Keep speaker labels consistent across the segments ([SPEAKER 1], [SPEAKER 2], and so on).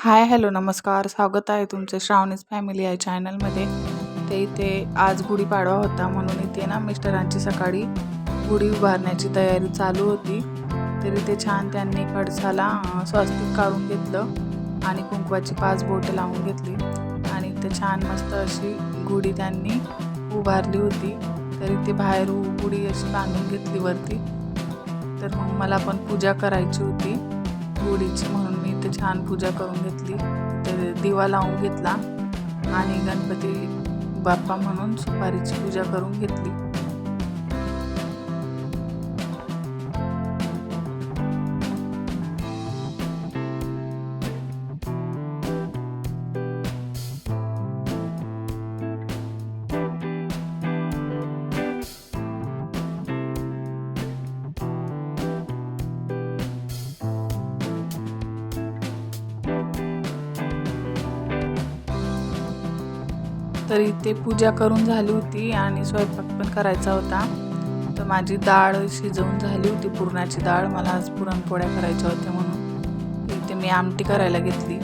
[SPEAKER 1] हाय, hello, नमस्कार. स्वागत आहे तुमचं श्रावणीज फॅमिली या चॅनलमध्ये. इथे आज गुढीपाडवा होता म्हणून इथे ना मिस्टरांची सकाळी गुढी उभारण्याची तयारी चालू होती. तर इथे छान त्यांनी कळसाला स्वस्तिक काढून घेतलं आणि कुंकवाची 5 बोटं लावून घेतली आणि इथे छान मस्त अशी गुढी त्यांनी उभारली होती. तर इथे बाहेर गुढी अशी बांधून घेतली वरती. तर मग मला पण पूजा करायची होती गुढीची, म्हणून मी इथे छान पूजा करून घेतली. तर दिवा लावून घेतला आणि गणपती बाप्पा म्हणून सुपारीची पूजा करून घेतली. तर इथे पूजा करून झाली होती आणि स्वयंपाक पण करायचा होता. तर माझी डाळ शिजवून झाली होती, पुरणाची डाळ. मला आज पुरणपोळ्या करायच्या होत्या म्हणून इथे मी आमटी करायला घेतली.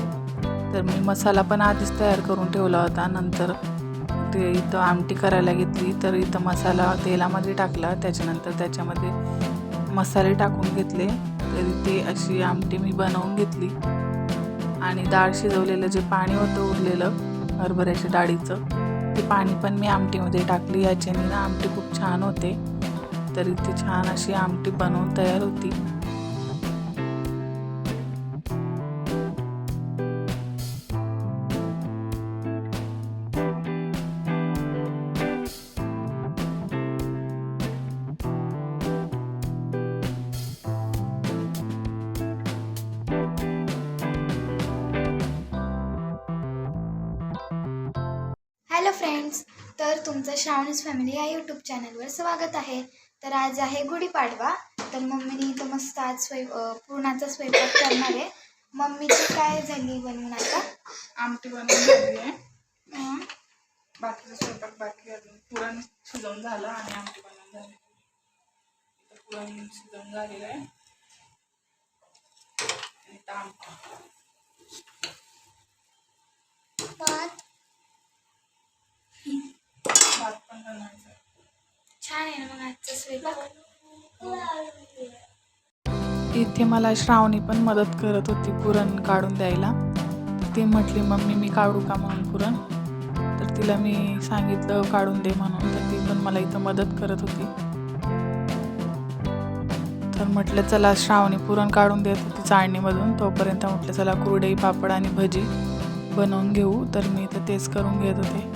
[SPEAKER 1] तर मी मसाला पण आधीच तयार करून ठेवला होता. नंतर ते इथं आमटी करायला घेतली. तर इथं मसाला तेलामध्ये टाकला, त्याच्यानंतर त्याच्यामध्ये मसाले टाकून घेतले. तर इथे अशी आमटी मी बनवून घेतली आणि डाळ शिजवलेलं जे पाणी होतं उरलेलं हरभऱ्याच्या डाळीचं, ते पाणी पण मी आमटीमध्ये टाकली. याच्याने ना आमटी खूप छान होते. तर इथे छान अशी आमटी बनवून तयार होती.
[SPEAKER 2] हॅलो फ्रेंड्स, तर तुमचं श्रावणीज फॅमिली या यूट्यूब चॅनलवर स्वागत आहे. तर आज आहे गुढीपाडवा. तर मम्मीने इथं मस्त आज पुरणाचा स्वयंपाक करणार आहे. मम्मीची काय झाली बनवून आता?
[SPEAKER 1] आमटी बनवून झाली आहे,
[SPEAKER 2] हं.
[SPEAKER 1] बाकीचा स्वयंपाक बाकी आहे. पुरण शिजवून झालं आणि आमटी बनवून झाली. पुरण शिजवून झालेलं आहे आणि भात पण बनवायचा.
[SPEAKER 2] छान आहे ना मग आजचा स्वयंपाक?
[SPEAKER 1] इथे मला श्रावणी पण मदत करत होती पुरण काढून द्यायला. ती म्हटली, मम्मी मी काढू का म्हणून पुरण. तर तिला मी सांगितलं काढून दे म्हणून. तर ती पण मला इथं मदत करत होती. तर म्हटलं चला श्रावणी पुरण काढून देत होती चाळणीमधून, तोपर्यंत म्हटलं चला कुरडई, पापड आणि भजी बनवून घेऊ. तर मी इथं तेच करून घेत होते.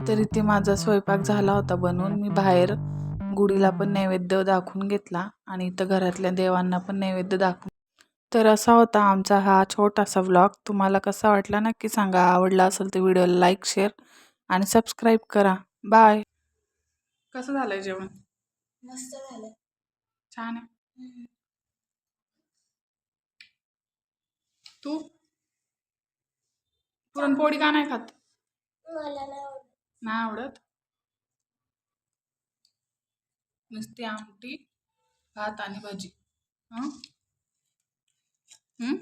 [SPEAKER 1] तर इथे माझा स्वयंपाक झाला होता बनवून. मी बाहेर गुढीला पण नैवेद्य दाखवून घेतला आणि इथं घरातल्या देवांना पण नैवेद्य दाखवून. तर असा होता आमचा हा छोटासा व्लॉग. तुम्हाला कसा वाटला नक्की सांगा. आवडला असेल तर व्हिडिओला लाईक, शेअर आणि सबस्क्राईब करा. बाय. कसं झालंय जेवण?
[SPEAKER 2] मस्त झालं.
[SPEAKER 1] छान आहे. तू पुरणपोळी का नाही खात?
[SPEAKER 2] मला नाही आवडत.
[SPEAKER 1] नाही आवडत. नुसती आमटी, भात आणि भाजी. हं? हं?